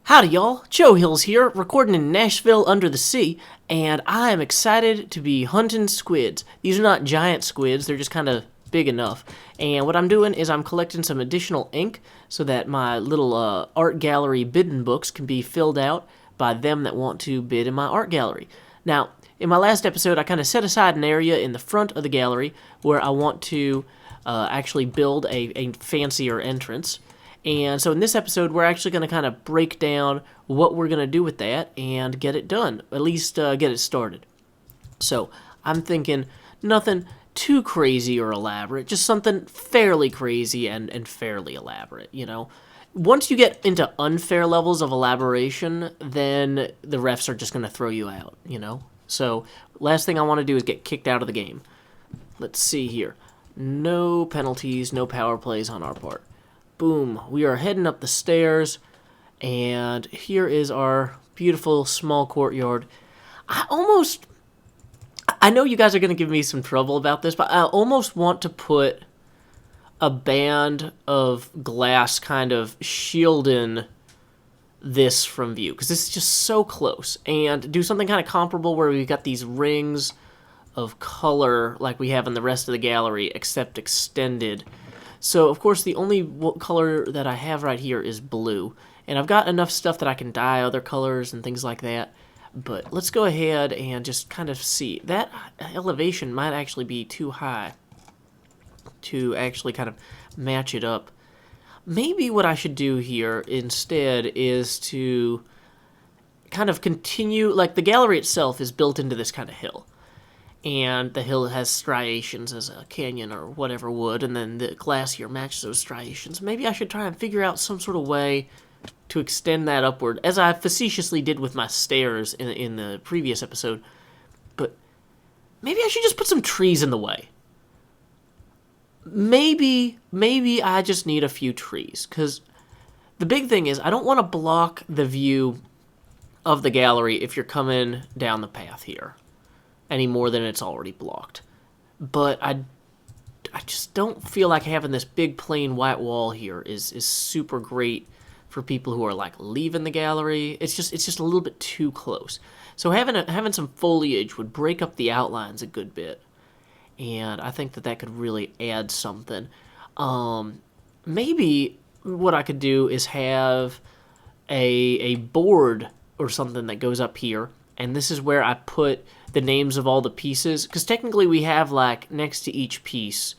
Howdy y'all, Joe Hills here, recording in Nashville under the sea, and I am excited to be hunting squids. These are not giant squids, they're just kind of big enough. And what I'm doing is I'm collecting some additional ink so that my little art gallery bidding books can be filled out by them that want to bid in my art gallery. Now, in my last episode, I kind of set aside an area in the front of the gallery where I want to actually build a fancier entrance. And so in this episode, we're actually going to kind of break down what we're going to do with that and get it done, at least get it started. So I'm thinking nothing too crazy or elaborate, just something fairly crazy and fairly elaborate, you know. Once you get into unfair levels of elaboration, then the refs are just going to throw you out, you know. So last thing I want to do is get kicked out of the game. Let's see here. No penalties, no power plays on our part. Boom, we are heading up the stairs, and here is our beautiful small courtyard. I know you guys are going to give me some trouble about this, but I almost want to put a band of glass kind of shielding this from view, because this is just so close, and do something kind of comparable where we've got these rings of color like we have in the rest of the gallery, except extended. So, of course, the only color that I have right here is blue. And I've got enough stuff that I can dye other colors and things like that. But let's go ahead and just kind of see. That elevation might actually be too high to actually kind of match it up. Maybe what I should do here instead is to kind of continue, like the gallery itself is built into this kind of hill. And the hill has striations as a canyon or whatever would, and then the glass here matches those striations. Maybe I should try and figure out some sort of way to extend that upward, as I facetiously did with my stairs in the previous episode. But maybe I should just put some trees in the way. Maybe I just need a few trees, because the big thing is I don't want to block the view of the gallery if you're coming down the path here any more than it's already blocked. But I just don't feel like having this big plain white wall here is super great for people who are like leaving the gallery. It's just a little bit too close. So having some foliage would break up the outlines a good bit, and I think that could really add something. Maybe what I could do is have a board or something that goes up here, and this is where I put the names of all the pieces, because technically we have, like, next to each piece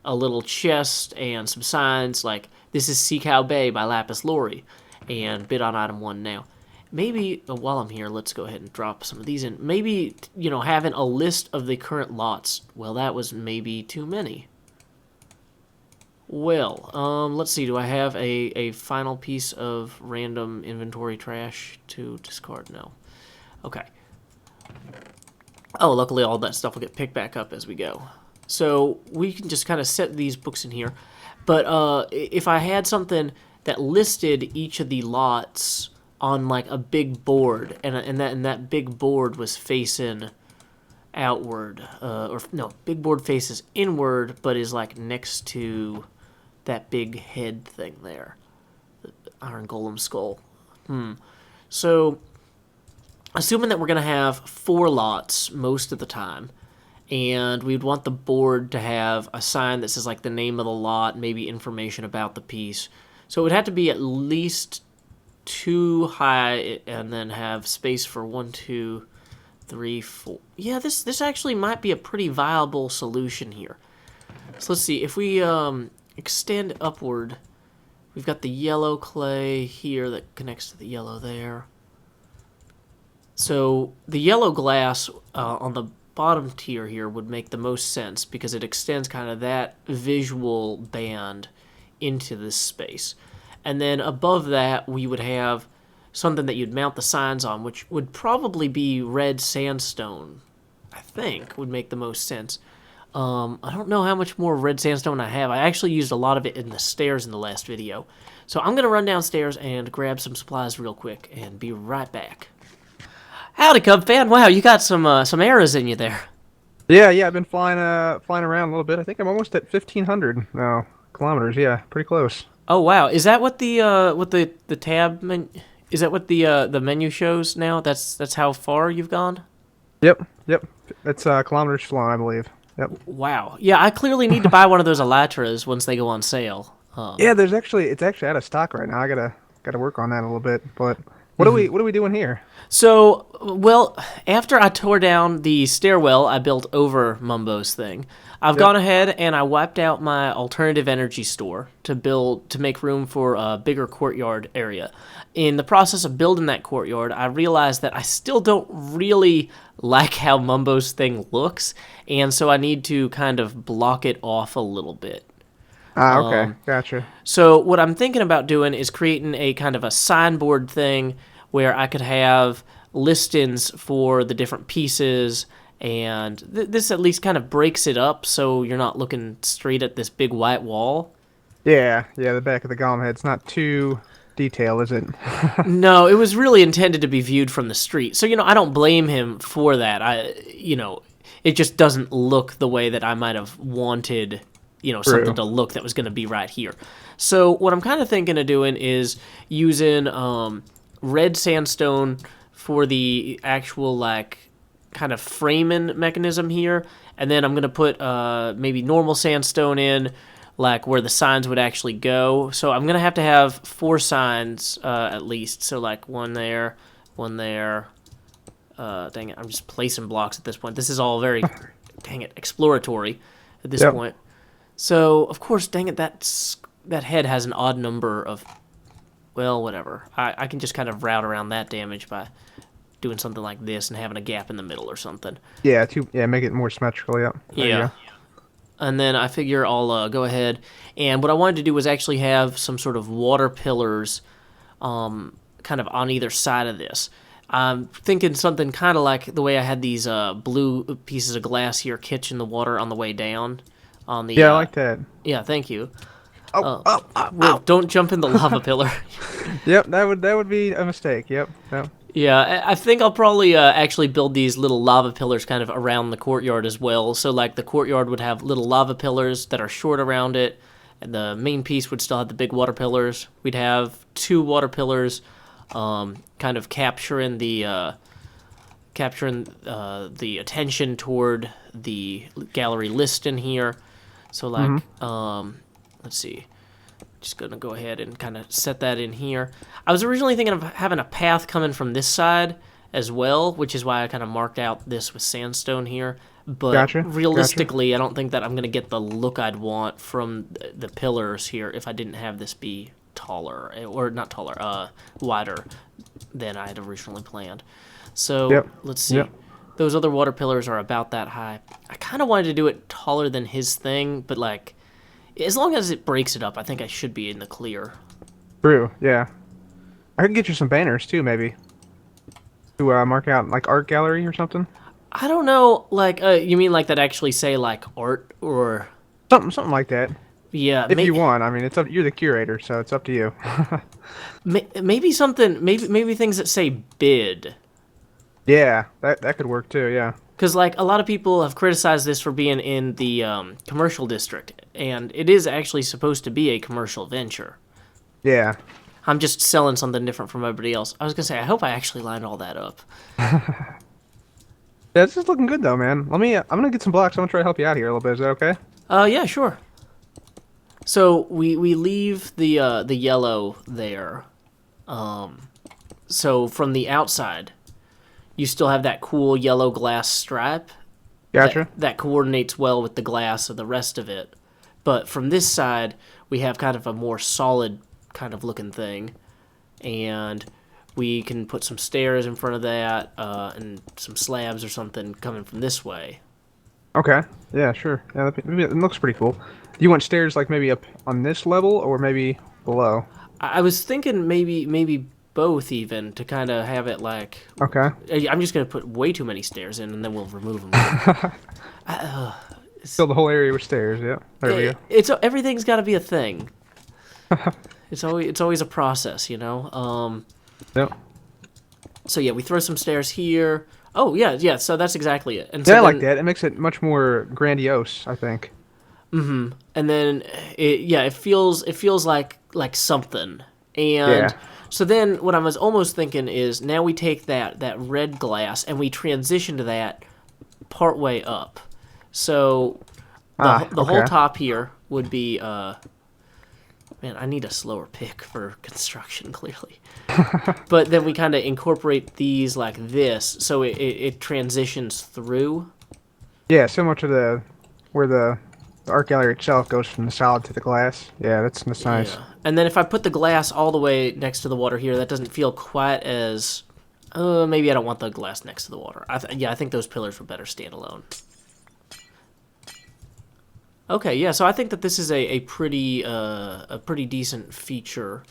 a little chest and some signs, like, this is Sea Cow Bay by Lapis Lazuli, and bid on item 1 now. Maybe, while I'm here, let's go ahead and drop some of these in. Maybe, you know, having a list of the current lots. Well, that was maybe too many. Well, let's see, do I have a final piece of random inventory trash to discard? No. Okay. Oh, luckily all that stuff will get picked back up as we go. So we can just kind of set these books in here. But if I had something that listed each of the lots on like a big board, and that big board was facing outward, or no, big board faces inward, but is like next to that big head thing there, the iron golem skull. So, assuming that we're going to have 4 lots most of the time, and we'd want the board to have a sign that says like the name of the lot, maybe information about the piece. So it would have to be at least 2 high, and then have space for 1, 2, 3, 4. Yeah, this actually might be a pretty viable solution here. So let's see, if we extend upward, we've got the yellow clay here that connects to the yellow there. So the yellow glass on the bottom tier here would make the most sense, because it extends kind of that visual band into this space. And then above that, we would have something that you'd mount the signs on, which would probably be red sandstone, I think, would make the most sense. I don't know how much more red sandstone I have. I actually used a lot of it in the stairs in the last video. So I'm going to run downstairs and grab some supplies real quick and be right back. Howdy, Cubfan. Wow, you got some arrows in you there. Yeah, I've been flying around a little bit. I think I'm almost at 1,500 kilometers. Yeah, pretty close. Oh wow, is that what the tab Is that what the menu shows now? That's how far you've gone? Yep, yep. It's kilometers long, I believe. Yep. Wow. Yeah, I clearly need to buy one of those Elatras once they go on sale. Yeah, it's actually out of stock right now. I gotta work on that a little bit. But what are we doing here? So, well, after I tore down the stairwell I built over Mumbo's thing, I've Yep. gone ahead and I wiped out my alternative energy store to make room for a bigger courtyard area. In the process of building that courtyard, I realized that I still don't really like how Mumbo's thing looks, and so I need to kind of block it off a little bit. Ah, okay, gotcha. So what I'm thinking about doing is creating a kind of a signboard thing where I could have listings for the different pieces, and this at least kind of breaks it up so you're not looking straight at this big white wall. Yeah, yeah. The back of the golem head's not too detailed, is it? No, it was really intended to be viewed from the street. So, I don't blame him for that. It just doesn't look the way that I might have wanted, something to look that was going to be right here. So what I'm kind of thinking of doing is using red sandstone for the actual, like, kind of framing mechanism here. And then I'm going to put maybe normal sandstone in, like where the signs would actually go. So I'm going to have 4 signs at least. So like one there, one there. Dang it, I'm just placing blocks at this point. This is all very, dang it, exploratory at this point. So, of course, dang it, that head has an odd number of, well, whatever. I can just kind of route around that damage by doing something like this and having a gap in the middle or something. Yeah, make it more symmetrical. Yeah. There you Yeah. go. And then I figure I'll go ahead, and what I wanted to do was actually have some sort of water pillars kind of on either side of this. I'm thinking something kind of like the way I had these blue pieces of glass here catching the water on the way down. On the Yeah, I like that. Yeah, thank you. Oh, Well, don't jump in the lava pillar. Yep, that would be a mistake. Yep. Yep. Yeah, I think I'll probably actually build these little lava pillars kind of around the courtyard as well. So, like, the courtyard would have little lava pillars that are short around it, and the main piece would still have the big water pillars. We'd have 2 water pillars, kind of capturing the attention toward the gallery list in here. So, like, let's see. Just gonna go ahead and kind of set that in here. I was originally thinking of having a path coming from this side as well, which is why I kind of marked out this with sandstone here. But realistically, I don't think that I'm gonna get the look I'd want from the pillars here if I didn't have this be taller, or not taller, wider than I had originally planned. So let's see. Yep. Those other water pillars are about that high. I kind of wanted to do it taller than his thing, but like, as long as it breaks it up, I think I should be in the clear. True. Yeah. I could get you some banners too, maybe. To mark out like art gallery or something. I don't know, like, you mean like that actually say like art or Something like that. yeah? If you want, I mean, it's up. You're the curator, so it's up to you. Maybe something, maybe things that say bid. Yeah, that could work too. Yeah. Because, like, a lot of people have criticized this for being in the commercial district, and it is actually supposed to be a commercial venture. Yeah. I'm just selling something different from everybody else. I was going to say, I hope I actually lined all that up. Yeah, this is looking good though, man. I'm gonna get some blocks. I'm gonna try to help you out here a little bit. Is that okay? Yeah, sure. So, we leave the yellow there. So, from the outside, you still have that cool yellow glass stripe. Gotcha. That coordinates well with the glass of the rest of it. But from this side, we have kind of a more solid kind of looking thing. And we can put some stairs in front of that, and some slabs or something coming from this way. Okay. Yeah, sure. Yeah, it looks pretty cool. Do you want stairs like maybe up on this level or maybe below? I was thinking maybe both even, to kind of have it like... Okay. I'm just going to put way too many stairs in, and then we'll remove them. Fill the whole area with stairs. Yeah. There we go. Everything's got to be a thing. It's always a process, you know? Yep. So yeah, we throw some stairs here. Oh yeah. So that's exactly it. And Yeah, so I like that. It makes it much more grandiose, I think. And then it feels like something. And So then what I was almost thinking is now we take that red glass and we transition to that partway up. So the whole Okay. top here would be man, I need a slower pick for construction, clearly. But then we kind of incorporate these like this, so it transitions through. Yeah, similar to where the art gallery itself goes from the solid to the glass. Yeah, that's nice. Yeah. And then if I put the glass all the way next to the water here, that doesn't feel quite as... maybe I don't want the glass next to the water. Yeah, I think those pillars were better standalone. Okay, yeah, so I think that this is a pretty decent feature.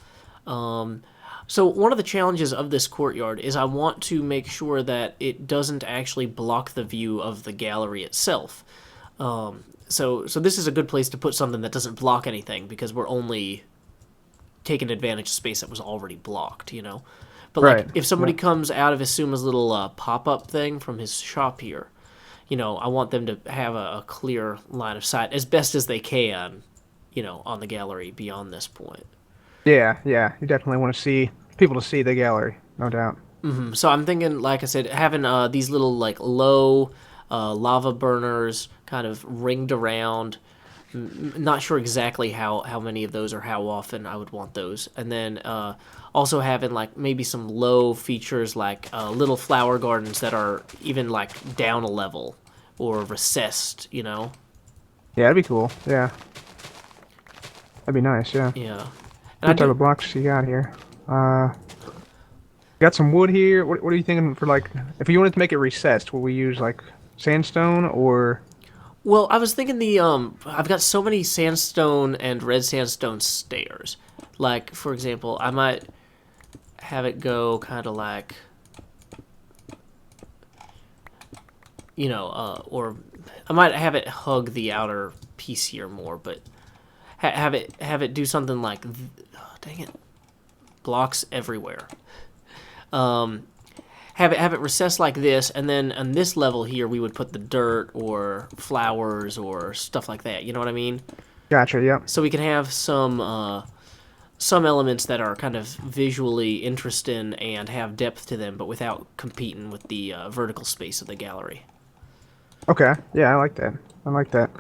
So one of the challenges of this courtyard is I want to make sure that it doesn't actually block the view of the gallery itself. So this is a good place to put something that doesn't block anything because we're only taking advantage of space that was already blocked, you know? But like, Right. if somebody comes out of Asuma's little pop-up thing from his shop here, you know, I want them to have a clear line of sight as best as they can, you know, on the gallery beyond this point. Yeah, yeah. You definitely want to see people to see the gallery, no doubt. So I'm thinking, like I said, having these little like low lava burners kind of ringed around. Not sure exactly how many of those or how often I would want those. And then also having like maybe some low features like little flower gardens that are even like down a level or recessed, you know? Yeah, that'd be cool. Yeah, that'd be nice. Yeah. Yeah. And I What type do, of blocks you got here? Got some wood here. What are you thinking for like? If you wanted to make it recessed, will we use like sandstone or? well, I was thinking I've got so many sandstone and red sandstone stairs. Like, for example, I might have it go kind of like, you know, or I might have it hug the outer piece here more, but have it do something like, oh, dang it, blocks everywhere. Have it recessed like this, and then on this level here we would put the dirt or flowers or stuff like that. You know what I mean? Gotcha. Yep. So we can have some elements that are kind of visually interesting and have depth to them, but without competing with the vertical space of the gallery. Okay. Yeah, I like that. I like that.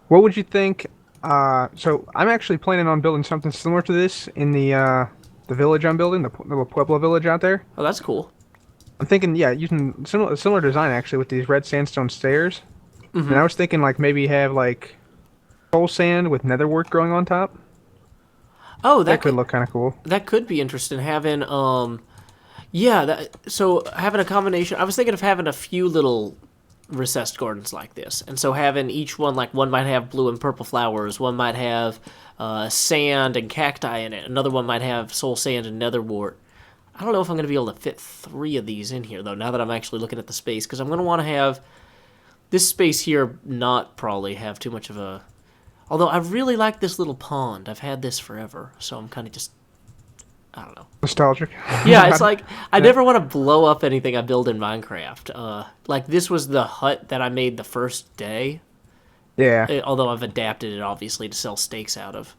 What would you think? So I'm actually planning on building something similar to this in the village I'm building, the little Pueblo village out there. Oh, that's cool. I'm thinking, yeah, using similar design actually with these red sandstone stairs. And I was thinking like maybe have like soul sand with netherwork growing on top. Oh, That could look kind of cool. that could be interesting. Having yeah, so having a combination. I was thinking of having a few little recessed gardens like this, and so having each one, like one might have blue and purple flowers, one might have sand and cacti in it, another one might have soul sand and netherwort. I don't know if I'm going to be able to fit 3 of these in here though. Now that I'm actually looking at the space, because I'm going to want to have this space here not probably have too much of a. Although I really like this little pond. I've had this forever, so I'm kind of just, I don't know. Nostalgic. Yeah, it's like I never want to blow up anything I build in Minecraft. Like this was the hut that I made the first day. Yeah. Although I've adapted it obviously to sell steaks out of.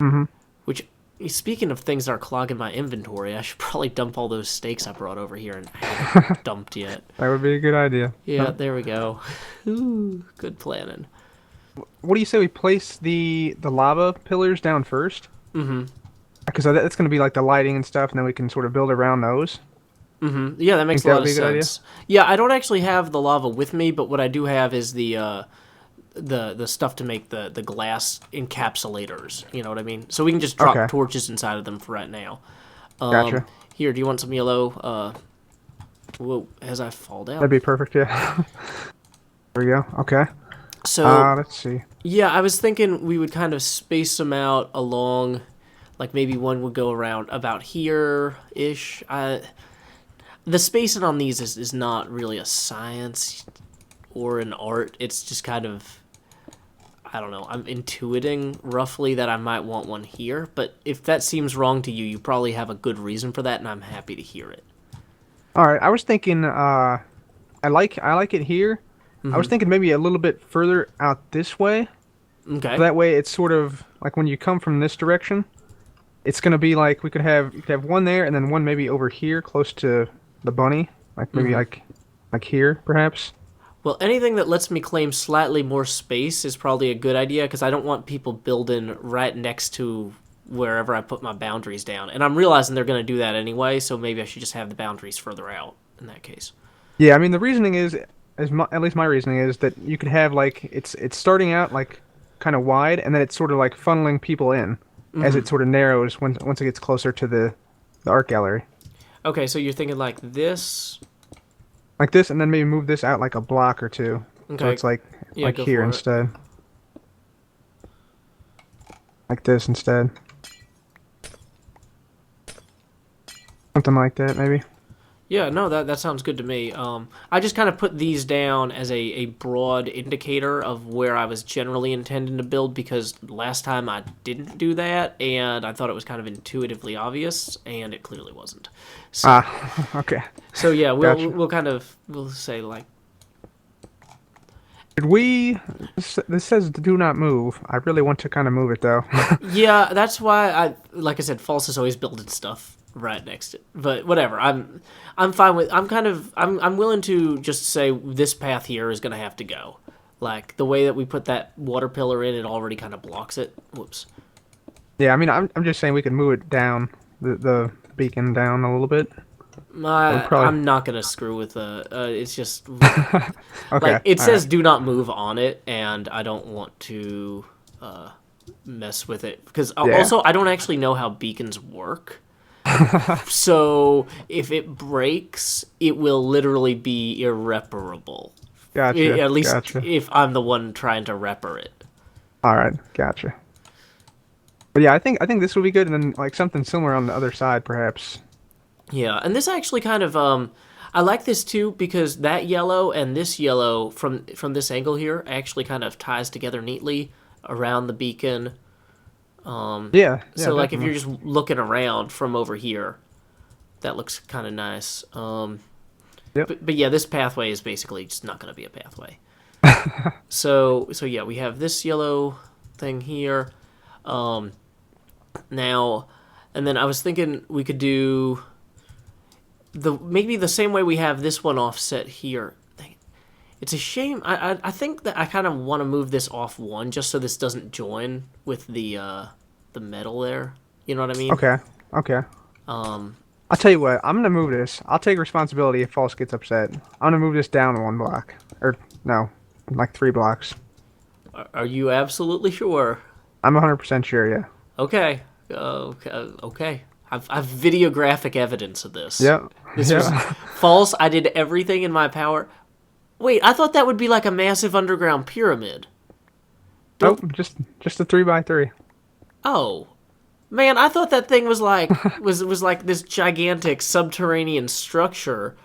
Mm-hmm. Which, speaking of things that are clogging my inventory, I should probably dump all those steaks I brought over here and haven't dumped yet. That would be a good idea. Yeah, there we go. Ooh, good planning. What do you say we place the lava pillars down first? Mm-hmm. Because that's going to be like the lighting and stuff, and then we can sort of build around those. Mm-hmm. Yeah, that makes a Think that lot would of be a good sense. Yeah, I don't actually have the lava with me, but what I do have is the stuff to make the glass encapsulators. You know what I mean? So we can just drop Okay. torches inside of them for right now. Gotcha. Here, do you want some yellow? Whoa, as I fall down. That'd be perfect, yeah. There we go. Okay. So Let's see. yeah, I was thinking we would kind of space them out along, like maybe one would go around about here-ish. The spacing on these is not really a science or an art. It's just kind of, I don't know, I'm intuiting roughly that I might want one here, but if that seems wrong to you, you probably have a good reason for that, and I'm happy to hear it. All right. I was thinking. I like it here. I was thinking maybe a little bit further out this way. Okay. That way, it's sort of like when you come from this direction, it's gonna be like you could have one there and then one maybe over here close to the bunny, like maybe like here perhaps. Well, anything that lets me claim slightly more space is probably a good idea because I don't want people building right next to wherever I put my boundaries down. And I'm realizing they're going to do that anyway, so maybe I should just have the boundaries further out in that case. Yeah, I mean the reasoning is at least my reasoning is that you could have like it's starting out like kind of wide and then it's sort of like funneling people in as it sort of narrows once it gets closer to the art gallery. Okay, so you're thinking like this. Like this, and then maybe move this out like a block or two, so Okay, it's like yeah, go here for it. instead, like this instead, something like that maybe. Yeah, no, that sounds good to me. I just kind of put these down as a broad indicator of where I was generally intending to build because last time I didn't do that, and I thought it was kind of intuitively obvious, and it clearly wasn't. So, Ah, okay, so yeah, gotcha. we'll say like, Did we? This says do not move. I really want to kind of move it though. yeah, that's why like I said, False is always building stuff right next to it. But whatever, I'm fine with. I'm willing to just say this path here is gonna have to go. Like the way that we put that water pillar in, it already kind of blocks it. Whoops. Yeah, I mean I'm just saying we could move it down the beacon down a little bit. That would probably. I'm not gonna screw with the. It's just Okay, like it all says, right. do not move on it, and I don't want to mess with it because Yeah, also I don't actually know how beacons work. So if it breaks, it will literally be irreparable. gotcha, At least gotcha. if I'm the one trying to repar it. All right, gotcha. But yeah, I think this will be good, and then like something similar on the other side, perhaps. Yeah, and this actually kind of I like this too because that yellow and this yellow from this angle here actually kind of ties together neatly around the beacon. Yeah, yeah, So like if you're definitely. just looking around from over here, that looks kind of nice. Yep. But yeah, this pathway is basically just not going to be a pathway. So yeah, we have this yellow thing here. Now, and then I was thinking we could do maybe the same way we have this one offset here. It's a shame. I think that I kind of want to move this off one just so this doesn't join with the metal there. You know what I mean? Okay, okay. Um, I'll tell you what. I'm gonna move this. I'll take responsibility if False gets upset. I'm gonna move this down one block, or no, like 3 blocks. are you absolutely sure? I'm 100% sure. Yeah. Okay. Okay. I've videographic evidence of this. Yep. This was Yeah. false. I did everything in my power. Wait, I thought that would be like a massive underground pyramid. Don't. Nope. Just a 3 by 3. Oh, man, I thought that thing was like was like this gigantic subterranean structure.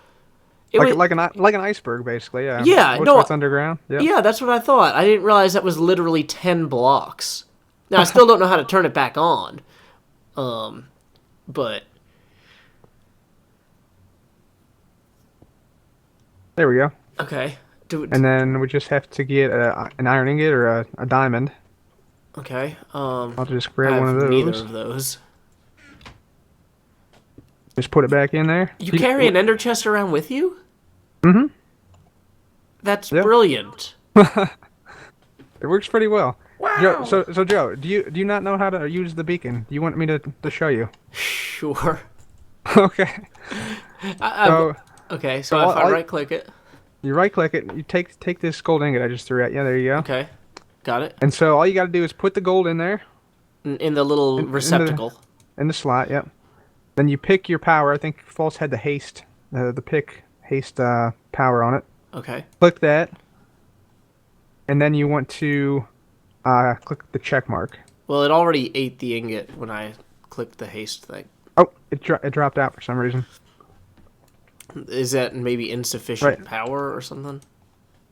It was. Like an iceberg, basically. Yeah. Yeah. No. What's underground? Yep. Yeah, that's what I thought. I didn't realize that was literally 10 blocks. Now I still don't know how to turn it back on. But There we go. okay. Do it. And then we just have to get an iron ingot or a diamond. Okay. I'll just I grab one have of neither those. of those. Just put it back in there. You carry an ender chest around with you? Mm-hmm. That's Yep. brilliant. It works pretty well. Joe, Wow. so Joe, do you not know how to use the beacon? Do you want me to show you? Sure. Okay. So Okay, so so if I right click it. you right click it, you take this gold ingot I just threw at you. There you go. Okay. Got it. And so all you got to do is put the gold in there In the little receptacle. in the slot. Yep. Then you pick your power. I think False had the haste, the pick haste power on it. Okay. Click that, and then you want to click the check mark. Well, it already ate the ingot when I clicked the haste thing. Oh, it dropped out for some reason. Is that maybe insufficient Right. power or something?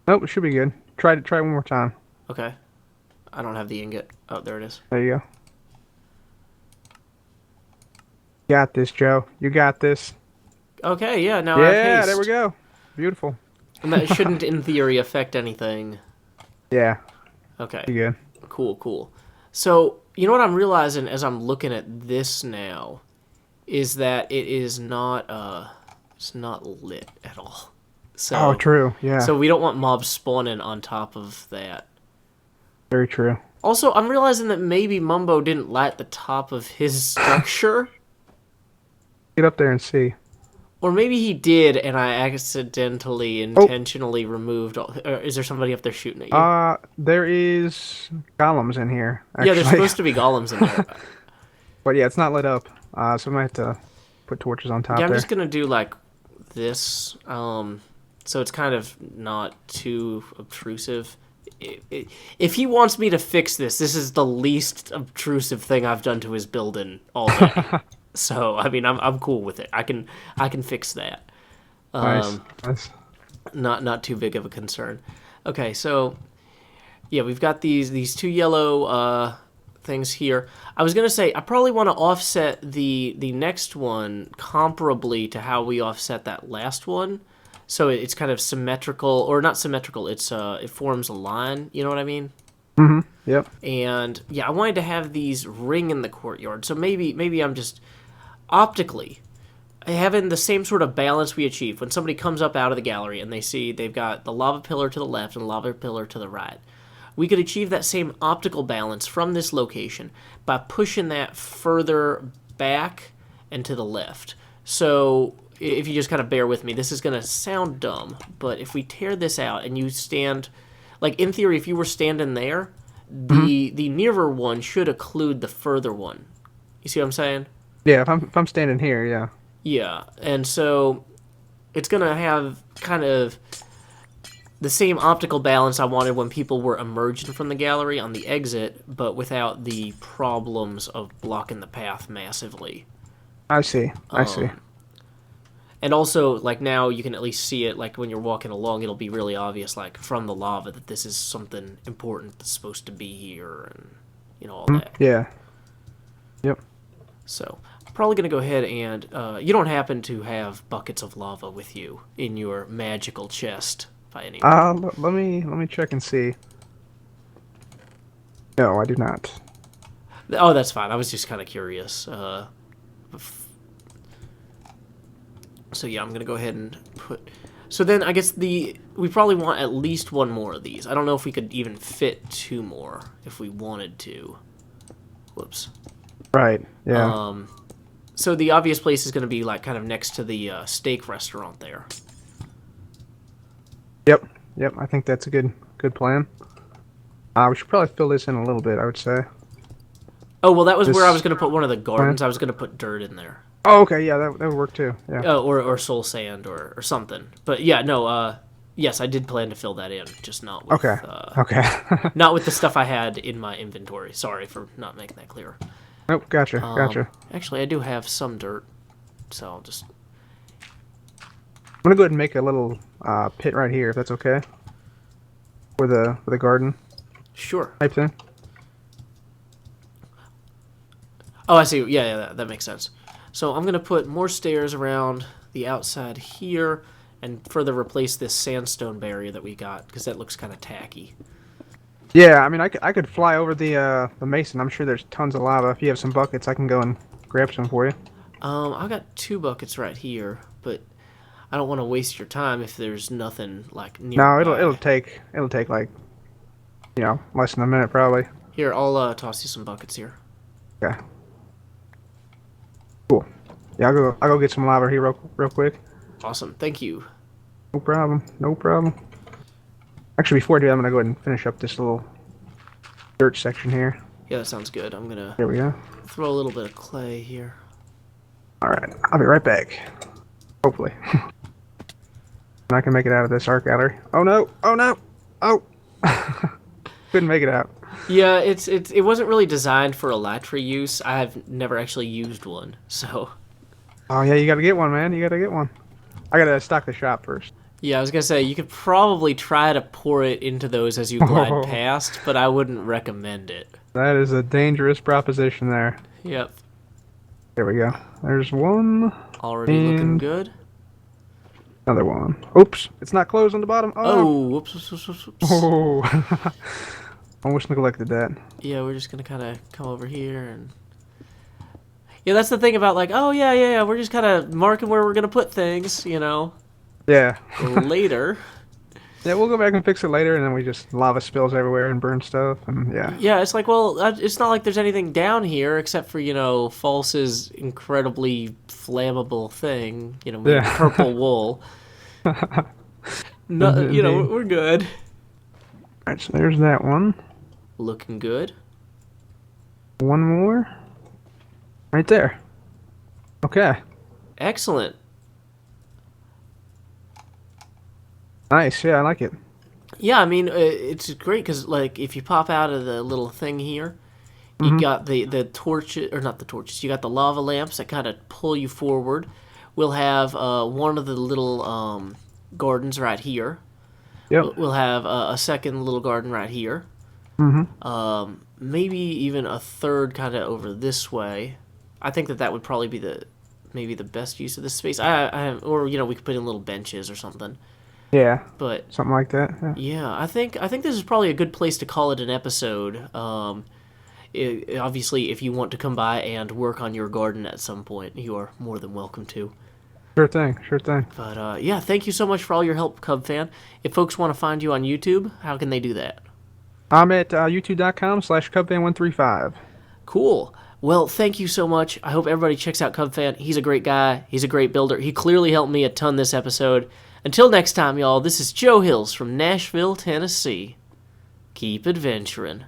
Nope, it should be good. Try one more time. Okay. I don't have the ingot. Oh, there it is. There you go. Got this, Joe. You got this. Okay, yeah, now I have Yeah, haste. there we go. Beautiful. And that shouldn't, in theory, affect anything. Yeah, Okay. you good. Cool. So, you know what I'm realizing as I'm looking at this now is that it is not it's not lit at all. Oh, So true. Yeah, so we don't want mobs spawning on top of that. very true. Also, I'm realizing that maybe Mumbo didn't light the top of his structure. Get up there and see. Or maybe he did, and I accidentally, Oh, intentionally removed all... Is there somebody up there shooting at you? there is golems in here, Yeah, there's actually. supposed to be golems in there. But yeah, it's not lit up. So I might have to put torches on Yeah, top I'm there. just gonna do, like, this. So it's kind of not too obtrusive. If he wants me to fix this, this is the least obtrusive thing I've done to his building already. So, I mean, I'm cool with it. I can fix that. Nice, nice. Not too big of a concern. Okay, so yeah, we've got these two yellow things here. I was gonna say I probably want to offset the next one comparably to how we offset that last one, so it's kind of symmetrical, or not symmetrical. It's it forms a line. You know what I mean? Mm-hmm. Yep. And yeah, I wanted to have these ring in the courtyard. So maybe I'm just optically having the same sort of balance we achieve when somebody comes up out of the gallery and they see they've got the lava pillar to the left and the lava pillar to the right. We could achieve that same optical balance from this location by pushing that further back and to the left. So if you just kind of bear with me, this is going to sound dumb, but if we tear this out and you stand, like in theory, if you were standing there, the nearer one should occlude the further one. You see what I'm saying? Yeah, if I'm standing here, yeah. Yeah, and so it's going to have kind of the same optical balance I wanted when people were emerging from the gallery on the exit, but without the problems of blocking the path massively. I see. I see. And also, like, now you can at least see it, like, when you're walking along, it'll be really obvious, like, from the lava that this is something important that's supposed to be here, and, you know, all that. Yeah. Yep. So, I'm probably going to go ahead and, you don't happen to have buckets of lava with you in your magical chest, by any way. Let me check and see. No, I do not. Oh, that's fine. I was just kind of curious. So yeah, I'm gonna go ahead and put. So then I guess we probably want at least one more of these. I don't know if we could even fit two more if we wanted to. Whoops. Right. Yeah. So the obvious place is gonna be like kind of next to the steak restaurant there. Yep. Yep. I think that's a good plan. We should probably fill this in a little bit, I would say. Oh well, that was This where I was gonna put one of the gardens. plan? I was gonna put dirt in there. Oh, okay. Yeah, that would work too. Yeah. Or soul sand or something. But yeah, no. Yes, I did plan to fill that in, just not with. Okay. Okay. Not with the stuff I had in my inventory. Sorry for not making that clear. Nope. Gotcha. Gotcha. Actually, I do have some dirt, so I'll just. I'm gonna go ahead and make a little pit right here, if that's okay. For the garden Sure. type thing. Oh, I see. Yeah, that makes sense. So I'm gonna put more stairs around the outside here, and further replace this sandstone barrier that we got because that looks kind of tacky. Yeah, I mean, I could fly over the mason. I'm sure there's tons of lava. If you have some buckets, I can go and grab some for you. I've got 2 buckets right here, but I don't want to waste your time if there's nothing like nearby. No, it'll take like, less than a minute probably. Here, I'll toss you some buckets here. Okay. Cool. Yeah, I'll go get some lava here real quick. Awesome, thank you. No problem. No problem. Actually, before I do that, I'm gonna go ahead and finish up this little dirt section here. Yeah, that sounds good. I'm gonna There we go. throw a little bit of clay here. All right, I'll be right back. Hopefully. And I can make it out of this art gallery. Oh no! Oh no! Oh! Couldn't make it out. Yeah, it wasn't really designed for elytra use. I've never actually used one, so. Oh yeah, you gotta get one, man. You gotta get one. I gotta stock the shop first. Yeah, I was gonna say you could probably try to pour it into those as you glide past, but I wouldn't recommend it. That is a dangerous proposition there. Yep. There we go. There's one. Already looking good. Another one. Oops, it's not closed on the bottom. Oh, whoops, whoops, whoops, whoops. Oh. Almost neglected that. Yeah, we're just gonna kind of come over here and. Yeah, that's the thing about like, oh yeah, we're just kind of marking where we're gonna put things, Yeah. later. Yeah, we'll go back and fix it later, and then we just lava spills everywhere and burn stuff, and yeah. Yeah, it's like, well, it's not like there's anything down here except for False's incredibly flammable thing, made of Yeah. purple wool. No, Indeed. we're good. Alright, so there's that one. Looking good. One more. Right there. Okay. Excellent. Nice. Yeah, I like it. Yeah, I mean, it's great because, like, if you pop out of the little thing here, you got the torches, or not the torches, you got the lava lamps that kind of pull you forward. We'll have one of the little gardens right here. Yep. We'll have a second little garden right here. Maybe even a third kind of over this way. I think that would probably be maybe the best use of this space. Or we could put in little benches or something. Yeah. But Something like that. Yeah. yeah, I think this is probably a good place to call it an episode. Obviously, if you want to come by and work on your garden at some point, you are more than welcome to. Sure thing. Sure thing. But yeah, thank you so much for all your help, Cubfan. If folks want to find you on YouTube, how can they do that? I'm at youtube.com/Cubfan135. Cool. Well, thank you so much. I hope everybody checks out Cubfan. He's a great guy. He's a great builder. He clearly helped me a ton this episode. Until next time, y'all, this is Joe Hills from Nashville, Tennessee. Keep adventuring.